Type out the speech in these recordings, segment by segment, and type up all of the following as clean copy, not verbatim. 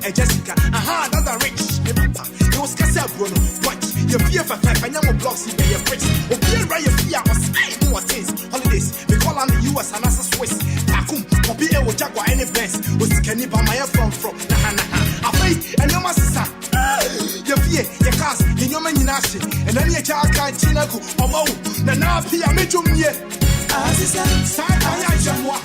Jessica, aha, that's a rich. It was Cassia Bruno. Watch your fear for five and your blocks in your bricks. Or be right your fear or stay more things. Holidays, we call on the US and as a Swiss. Takum, or be a Jaguar any best. Was Kenny by my from I pay and your master. Your fear, your cast, in your man in action. And then your child can't chinaku or mo. Nana Pia Mijum ye. Azisa, Saya Jamwa,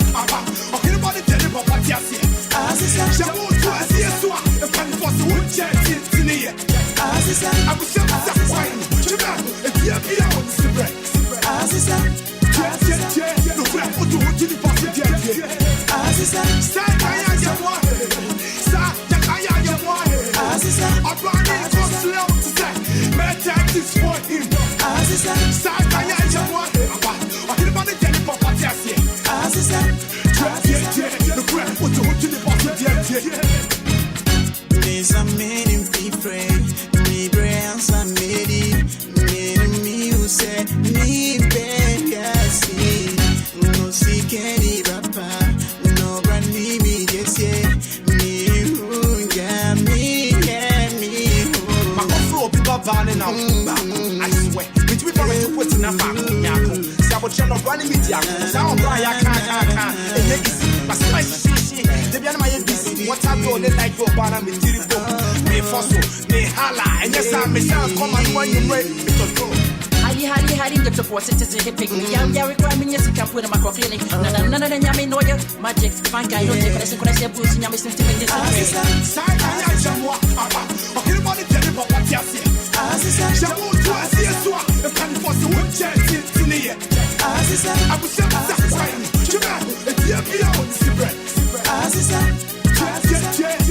or anybody tell you about what you see. Azisa, Jamu to Azia, the fan for the wood jet in the year. Azisa, I was just that wine. Chicago, if you be out the bread. Azisa, no crap, what do you do for the jet? Azisa, Saya Jamwa, Saya Jamwa, Azisa, I'm running for slow to say. My tax is for him. Azisa, Saya Jamwa, or anybody tell you about what you see. Azisa, no crap, what do you do for the jet? There's a man in free, me brands and me who said, me see, no see Kenny Papa, no brand me, yes, me who, yeah, me. My flow people burning out. I swear, between to put in a family. Channel running media, sound can't. And yet, my spicy, the Bianama busy. What I go, they like your banner, me terrible. Me fossil, me hala, and yes, I'm myself. Come and when you ready, because go. Hiding the support citizen hip pick me. Yeah, requiring yes, you can put in my clinic. None of the yammy no magic. Fine guy, don't take a question. Bruce and Yammy to make this. Side, I jamwa. Everybody tell you about what you see. Jamu to Azia, the fan for the wood jet in the year. I was just that wine. Chicago, if you be out the bread.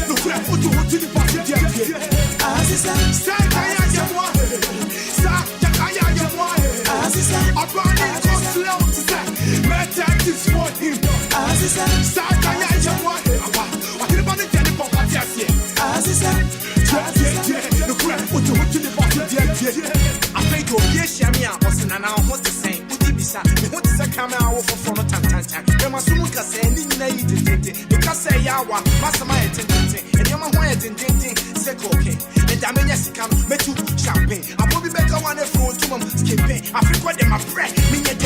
No crap, what do you do for the jet? Side, I jamwa. I'm running for slow to say. My tax is for him. Start I anybody tell you about what you see. No crap, what do you do for the I think you'll be a shamia, was in an hour, what to say. Me want to come out from a tantan. There must be a sending because say yawa, master my attendant, and your mama attendant, say okay. And Damias come, met you champagne. I will be back on a phone to them, skipping. I frequent them, my breath, minute,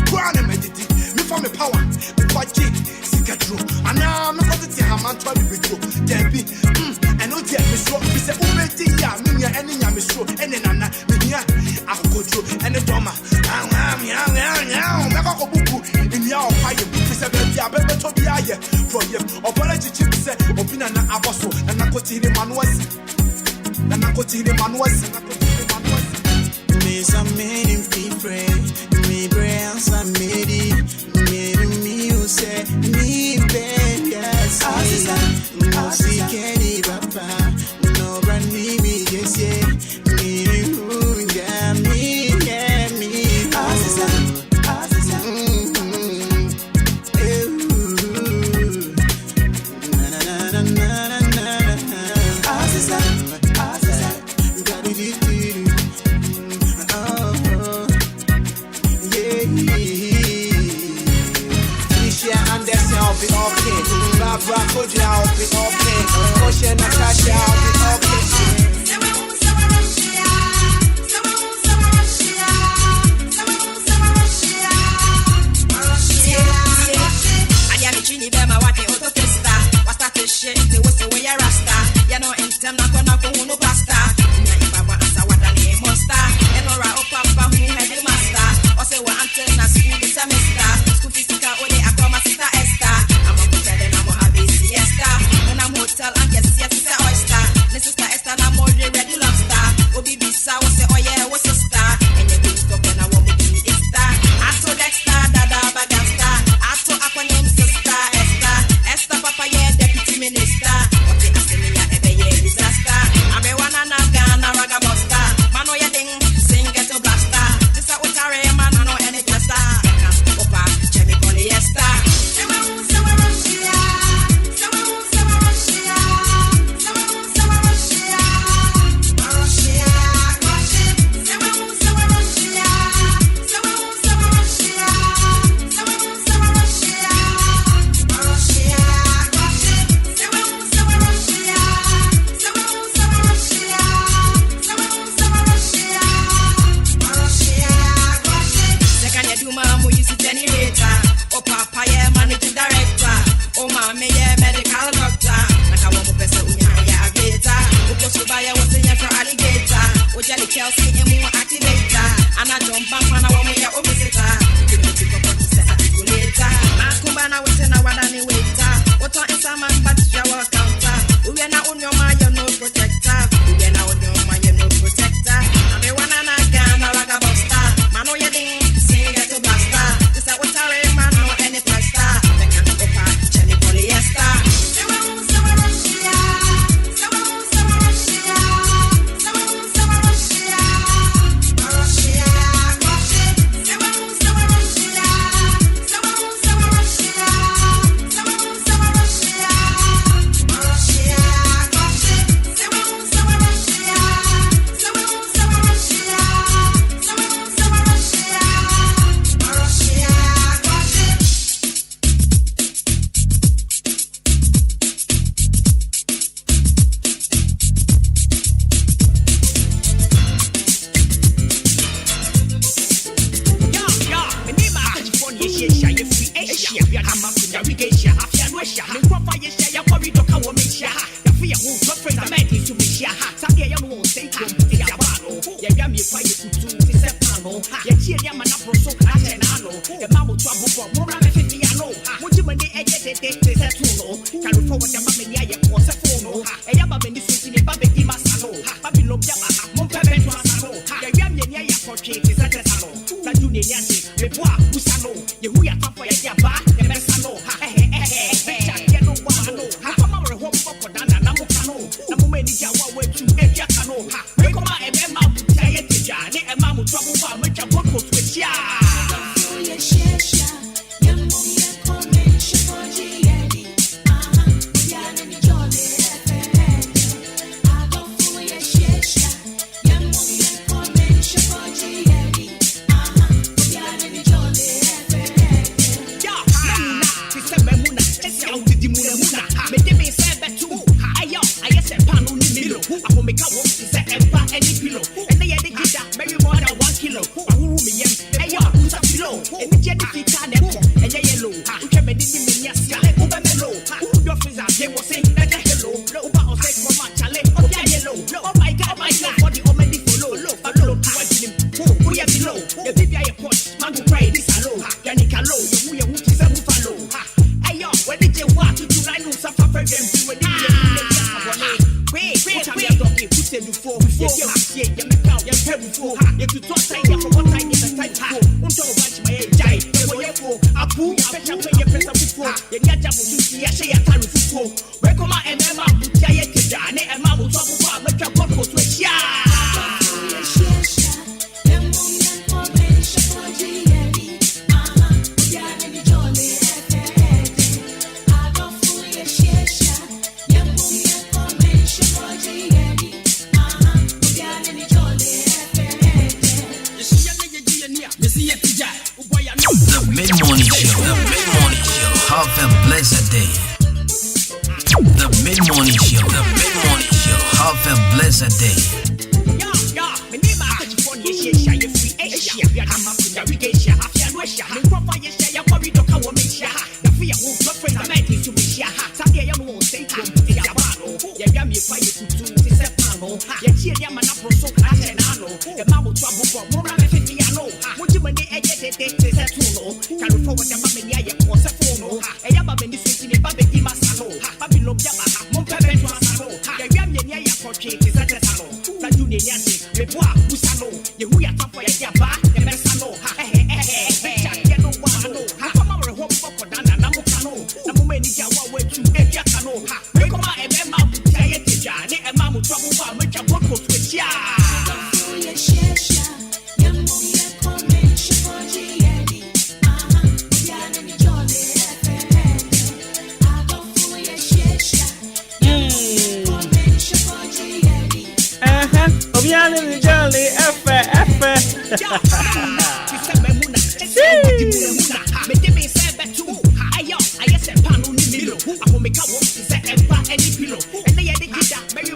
crown and meditate. Me for me power, me quite Sikatru. And now I'm not going to tell how I'm trying to be true. Debbie, and no dear, Miss Rock, we say, Umeti, ya, Minya, and Miss Rock, and then Anna, Minya, I'll go through, and the Doma. Never go boo in your fire. We said, I better to be here for you. Or politics said, Opina Abaso, and Nakoti Manuas. And Nakoti Manuas. There's a man in free, me brands and me who said, me no see Kenny Papa, no brand me, yes, me who, yeah, me. Chelsea and more activator. And I jump back when I want me your visitor. Makubana within our than waiter. What on is a man but your counter. We are not on your mind, you're no protector. We are not on your mind, you're no protector. I'm a one and I can, I like a buster. Man, no, you didn't say get to blaster. This is what I man, no any plaster. The can't go back, Jenny polyester.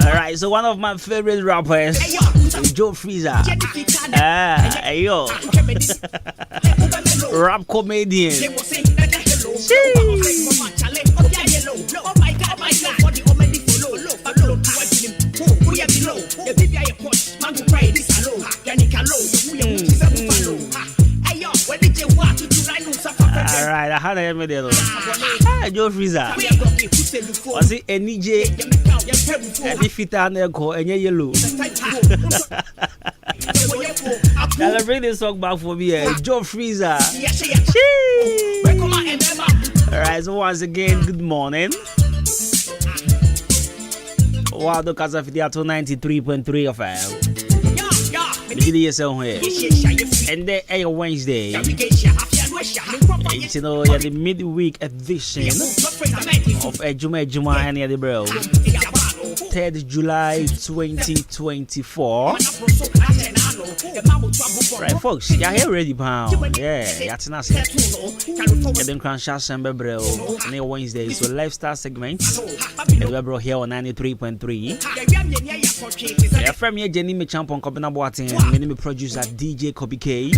Alright, so one of my favorite rappers is Joe Freezer. Ayo. Rap comedian. Hana Yamedero. Joe Freezer. Was it any J? And if it and echo and yellow. I'll bring this song back for me, Joe Freezer. Alright, so once again, good morning. Wow, the Casa Fidiato 93.3 FM. And then a Wednesday. It's the midweek edition of Adwuma-Adwuma On Ahenkan Fm. 3rd July 2024. Right, folks, you're here ready, pound. Yeah, that's nice. You're then crash out some bebro on Wednesday. So, lifestyle segment. We're bro here on 93.3. Yeah, from here, Jenny, me champion, Kobina Boatin, my name is producer DJ Kobe K.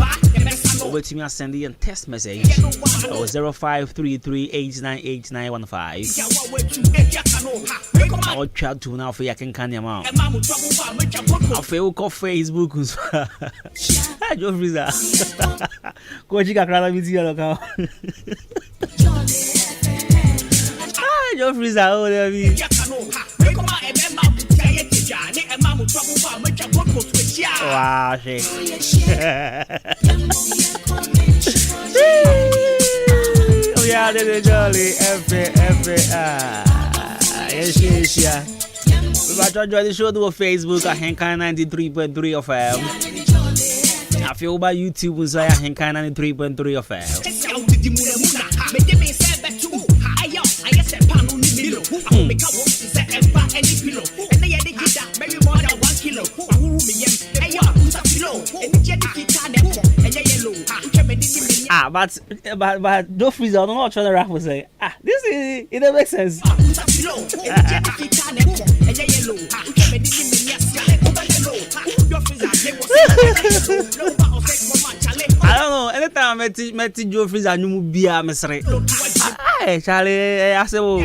Over to me, I send you a text message. 0533898915. I'll chat to now for you can your mouth. I feel call Facebook. Joe Freezer. Go chica crowd with you. Joe Freezer, oh, there be. Wow, shit. Oh, yeah, they're jolly. Yes, yeah. We are join the show to Facebook at Ahenkan 93.3 FM. I feel by YouTube was Ahenkan 93.3 FM. But Joe Freezer, I don't know what the rap was saying. This is it don't make sense. I don't know. Anytime I met Joe Freezer, you must be a mystery. Hey, Charlie, I said, oh.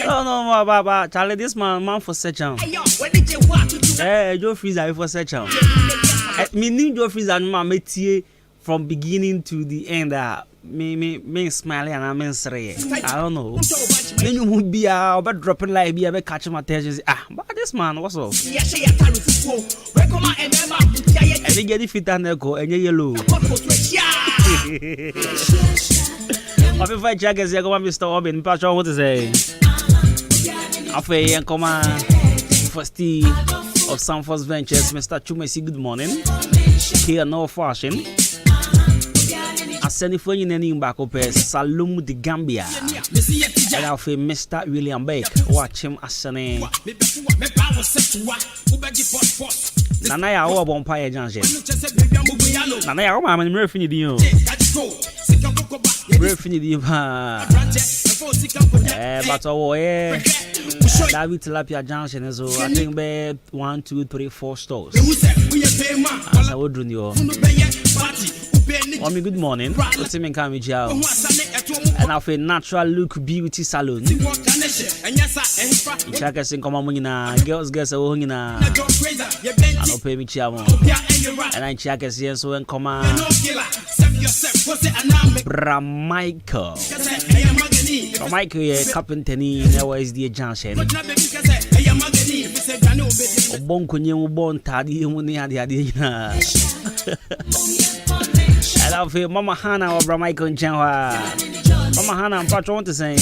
No, but Charlie, this man for search out. Hey, Joe Freezer for search out. Me knew Joe Freezer, man, met from beginning to the end. Me smiling and I'm sorry. I don't know. Then you would be about dropping like be about catching my attention. But this man, what's up? And they get the fit and they go and yellow. But if I check as I go on Mr. Obin, Patrick, what to say? After and command first of some first ventures, Mr. Chumesi, good morning. Here, no fashion. I send it for you in back up Salum the Gambia. And I'll say Mr. William Beck. Watch him as a name. Nanaya, our vampire Johnson. Nanaya, I'm refined you. Refined you. But oh, David Tilapia Johnson is I think bed 1, 2, 3, 4 stores. As I would do you. Good morning. What's him in Kamijao? And I'll say Natural Look Beauty Salon. Check us in Comamina, girls, guess a wingina. I don't pay me chamo. And I check us here so and come on. Bramichael. Bramichael, yeah, Capentany, now is the Johnson. Bonkunye, bon tadi, Adina. I love you, Mama Hannah or Bramichael and Chanwa. Mama Hannah, I'm what to say. I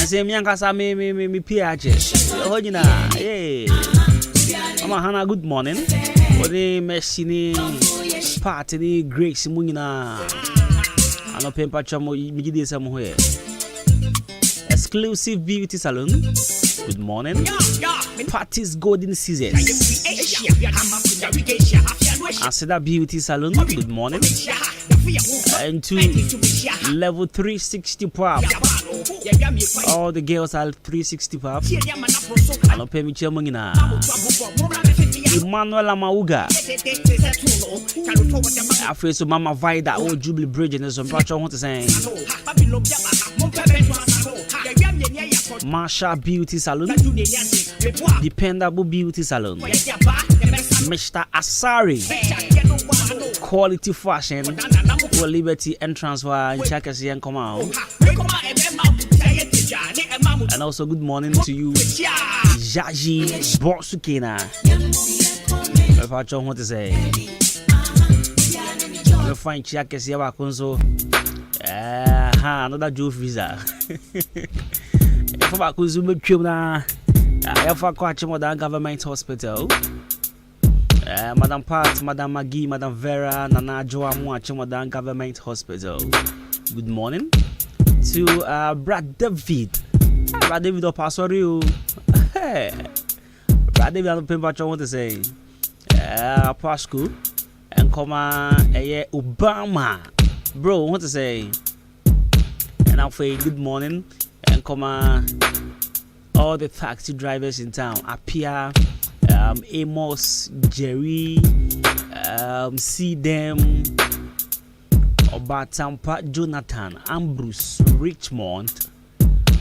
say, Miankasa, me, PH. Hey, Mama Hannah, good morning. What the messy party, Grace Munina. I know Pempa Chamo, you did somewhere. Exclusive beauty salon. Good morning. Party's golden season. Aseda Beauty Salon. Good morning. And to level 360 pop. All the girls are 360 pop. I don't pay me Chamungina. Emmanuel Amauga. I feel so Mama Vida, old Jubilee Bridge, and some patch I want to say. Marsha Beauty Salon. Dependable Beauty Salon. Mr. Asari. quality fashion or Liberty entrance where Chakasi and come out. And also good morning to you, Jaji Borsukina. If I don't want to say, you'll find Chakasi Abakunso. Another Joe visa. If I could zoom I have a Quachamodan Government Hospital. Madam Pat, Madam Maggie, Madam Vera, Nana Joamu Chamodan Government Hospital. Good morning to Brad David. Brad David of Pastorio. Brad David of Pimpacho, want to say Pasco and comma Obama. Bro, what to say? And I'll say good morning and comma all the taxi drivers in town appear. Amos, Jerry, see them, Obatampa, Jonathan, Ambrose, Richmond,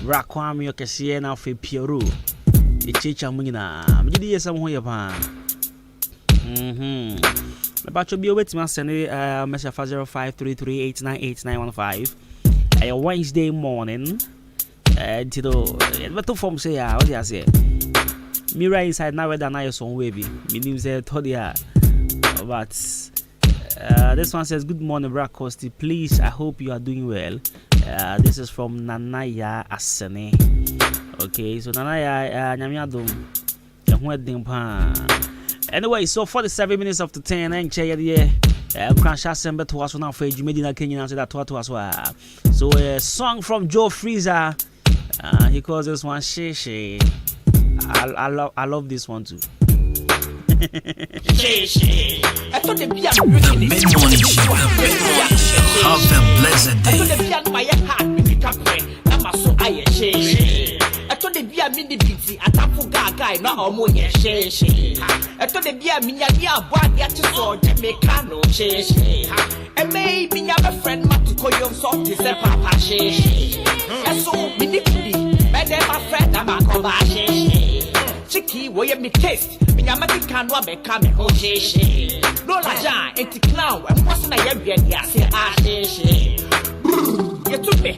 Rakwami, Okasiena, Fe Piero, Echecha Muna, Midi, somewhere upon. About to be away to my Sunday, Message 0533898915. A Wednesday morning, but to form say, what do I say? Mira inside now than I son wavy. Meaning said Todia. But this one says, good morning, Black Costi. Please, I hope you are doing well. This is from Nanaya Asane. Okay, so Nanaya Nyamiadum. Anyway, so 47 minutes after 10 and chair the crash assembly to us now for you made in a Kenyan answer that to us. So a song from Joe Freezer. He calls this one She. I love this one too. The mid-morning show. Have a blessed day. I told the beer mini busy at Afuga guy, not almost she. I told the beer minia bought yet to saw Jamaica chase. And maybe your friend Matuko young salt is a papa she. And so mini my friend Amaka Chicky, where you me taste, me American one may come and hold she. No Lajan, and now, and what's my area? Yes, you took me.